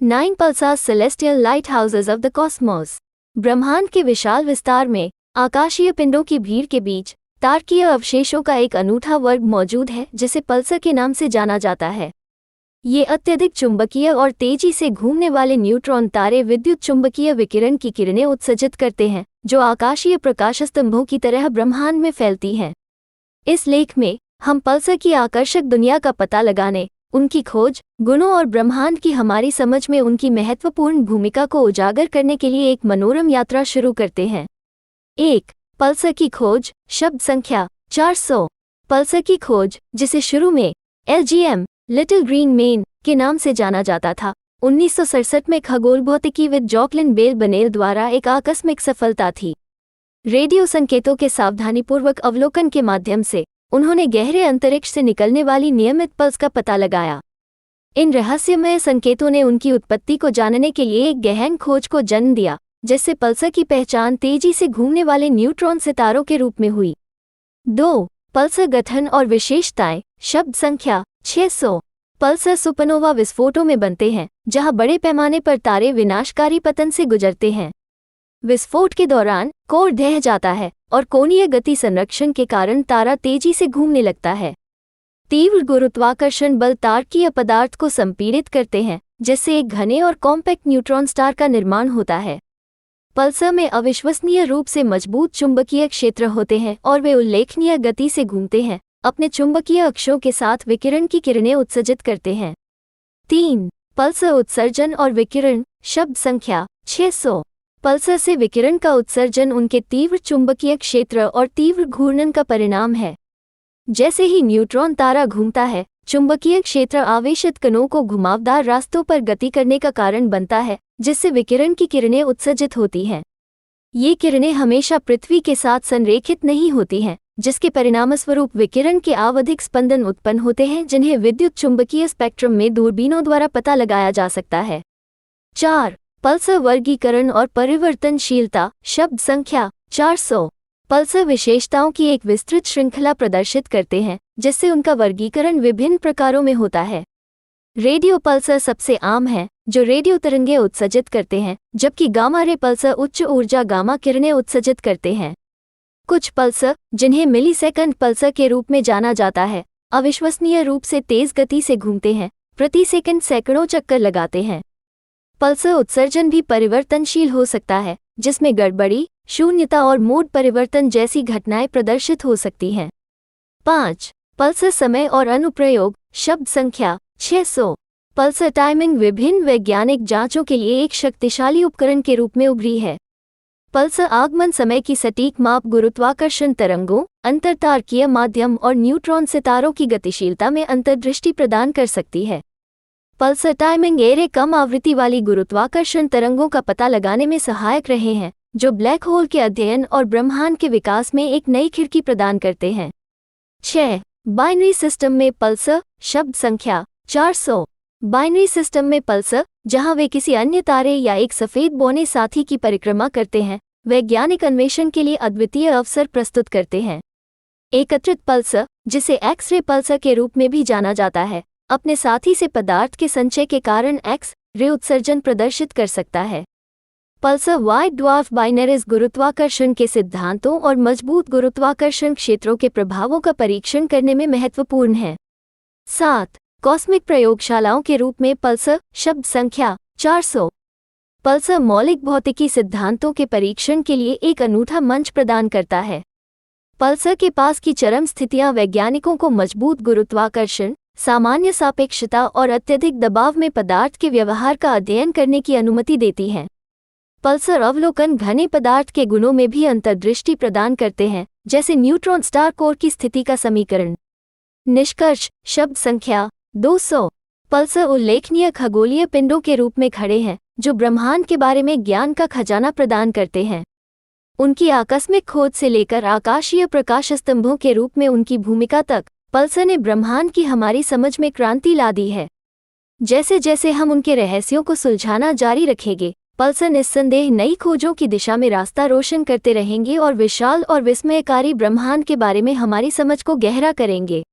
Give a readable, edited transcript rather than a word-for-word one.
9 Pulsar celestial light houses of the Cosmos. ब्रह्मांड के विशाल विस्तार में आकाशीय पिंडों की भीड़ के बीच तारकीय अवशेषों का एक अनूठा वर्ग मौजूद है जिसे पल्सर के नाम से जाना जाता है। ये अत्यधिक चुंबकीय और तेजी से घूमने वाले न्यूट्रॉन तारे विद्युत चुंबकीय विकिरण की किरणें उत्सर्जित करते हैं जो आकाशीय प्रकाशस्तंभों की तरह ब्रह्मांड में फैलती हैं। इस लेख में हम पल्सर की आकर्षक दुनिया का पता लगाने, उनकी खोज, गुणों और ब्रह्मांड की हमारी समझ में उनकी महत्वपूर्ण भूमिका को उजागर करने के लिए एक मनोरम यात्रा शुरू करते हैं। 1. पल्सर की खोज। शब्द संख्या 400। पल्सर की खोज, जिसे शुरू में LGM लिटिल ग्रीन मैन के नाम से जाना जाता था, 1967 में खगोल भौतिकीविद जॉकलिन बेल बनेल द्वारा एक आकस्मिक सफलता थी। रेडियो संकेतों के सावधानीपूर्वक अवलोकन के माध्यम से उन्होंने गहरे अंतरिक्ष से निकलने वाली नियमित पल्स का पता लगाया। इन रहस्यमय संकेतों ने उनकी उत्पत्ति को जानने के लिए एक गहन खोज को जन्म दिया, जिससे पल्सर की पहचान तेजी से घूमने वाले न्यूट्रॉन सितारों के रूप में हुई। 2. पल्सर गठन और विशेषताएं। शब्द संख्या 600। पल्सर सुपरनोवा विस्फोटों में बनते हैं, जहां बड़े पैमाने पर तारे विनाशकारी पतन से गुजरते हैं। विस्फोट के दौरान कोर ढह जाता है और कोणीय गति संरक्षण के कारण तारा तेजी से घूमने लगता है। तीव्र गुरुत्वाकर्षण बल तारकीय पदार्थ को संपीड़ित करते हैं, जिससे एक घने और कॉम्पैक्ट न्यूट्रॉन स्टार का निर्माण होता है। पल्सर में अविश्वसनीय रूप से मजबूत चुंबकीय क्षेत्र होते हैं और वे उल्लेखनीय गति से घूमते हैं, अपने चुंबकीय अक्षों के साथ विकिरण की किरणें उत्सर्जित करते हैं। 3. पल्सर उत्सर्जन और विकिरण। शब्द संख्या 600। पल्सर से विकिरण का उत्सर्जन उनके तीव्र चुंबकीय क्षेत्र और तीव्र घूर्णन का परिणाम है। जैसे ही न्यूट्रॉन तारा घूमता है, चुंबकीय क्षेत्र आवेशित कणों को घुमावदार रास्तों पर गति करने का कारण बनता है, जिससे विकिरण की किरणें उत्सर्जित होती हैं। ये किरणें हमेशा पृथ्वी के साथ संरेखित नहीं होती हैं, जिसके परिणामस्वरूप विकिरण के आवधिक स्पंदन उत्पन्न होते हैं, जिन्हें विद्युत चुंबकीय स्पेक्ट्रम में दूरबीनों द्वारा पता लगाया जा सकता है। 4. पल्सर वर्गीकरण और परिवर्तनशीलता। शब्द संख्या 400। पल्सर विशेषताओं की एक विस्तृत श्रृंखला प्रदर्शित करते हैं, जिससे उनका वर्गीकरण विभिन्न प्रकारों में होता है। रेडियो पल्सर सबसे आम है, जो रेडियो तरंगें उत्सर्जित करते हैं, जबकि गामा रे पल्सर उच्च ऊर्जा गामा किरणें उत्सर्जित करते हैं। कुछ पल्सर, जिन्हें मिलीसेकंड पल्सर के रूप में जाना जाता है, अविश्वसनीय रूप से तेज गति से घूमते हैं, प्रति सेकंड सैकड़ों चक्कर लगाते हैं। पल्सर उत्सर्जन भी परिवर्तनशील हो सकता है, जिसमें गड़बड़ी, शून्यता और मोड परिवर्तन जैसी घटनाएं प्रदर्शित हो सकती हैं। 5. पल्सर समय और अनुप्रयोग। शब्द संख्या 600। पल्सर टाइमिंग विभिन्न वैज्ञानिक जांचों के लिए एक शक्तिशाली उपकरण के रूप में उभरी है। पल्सर आगमन समय की सटीक माप गुरुत्वाकर्षण तरंगों, अंतरतारकीय माध्यम और न्यूट्रॉन सितारों की गतिशीलता में अंतर्दृष्टि प्रदान कर सकती है। पल्सर टाइमिंग एरे कम आवृत्ति वाली गुरुत्वाकर्षण तरंगों का पता लगाने में सहायक रहे हैं, जो ब्लैक होल के अध्ययन और ब्रह्मांड के विकास में एक नई खिड़की प्रदान करते हैं। 6. बाइनरी सिस्टम में पल्सर। शब्द संख्या 400। बाइनरी सिस्टम में पल्सर, जहां वे किसी अन्य तारे या एक सफेद बौने साथी की परिक्रमा करते हैं, वैज्ञानिक अन्वेषण के लिए अद्वितीय अवसर प्रस्तुत करते हैं। एकत्रित पल्सर, जिसे एक्स-रे पल्सर के रूप में भी जाना जाता है, अपने साथी से पदार्थ के संचय के कारण एक्स-रे उत्सर्जन प्रदर्शित कर सकता है। पल्सर व्हाइट ड्वार्फ बाइनरीज गुरुत्वाकर्षण के सिद्धांतों और मजबूत गुरुत्वाकर्षण क्षेत्रों के प्रभावों का परीक्षण करने में महत्वपूर्ण है। 7. कॉस्मिक प्रयोगशालाओं के रूप में पल्सर। शब्द संख्या 400। पल्सर मौलिक भौतिकी सिद्धांतों के परीक्षण के लिए एक अनूठा मंच प्रदान करता है। पल्सर के पास की चरम स्थितियां वैज्ञानिकों को मजबूत गुरुत्वाकर्षण, सामान्य सापेक्षता और अत्यधिक दबाव में पदार्थ के व्यवहार का अध्ययन करने की अनुमति देती हैं। पल्सर अवलोकन घने पदार्थ के गुणों में भी अंतर्दृष्टि प्रदान करते हैं, जैसे न्यूट्रॉन स्टार कोर की स्थिति का समीकरण। निष्कर्ष। शब्द संख्या 200। पल्सर उल्लेखनीय खगोलीय पिंडों के रूप में खड़े हैं, जो ब्रह्मांड के बारे में ज्ञान का खजाना प्रदान करते हैं। उनकी आकस्मिक खोज से लेकर आकाशीय प्रकाशस्तंभों के रूप में उनकी भूमिका तक, पल्सर ने ब्रह्मांड की हमारी समझ में क्रांति ला दी है। जैसे जैसे हम उनके रहस्यों को सुलझाना जारी रखेंगे, पल्सर निस्संदेह नई खोजों की दिशा में रास्ता रोशन करते रहेंगे और विशाल और विस्मयकारी ब्रह्मांड के बारे में हमारी समझ को गहरा करेंगे।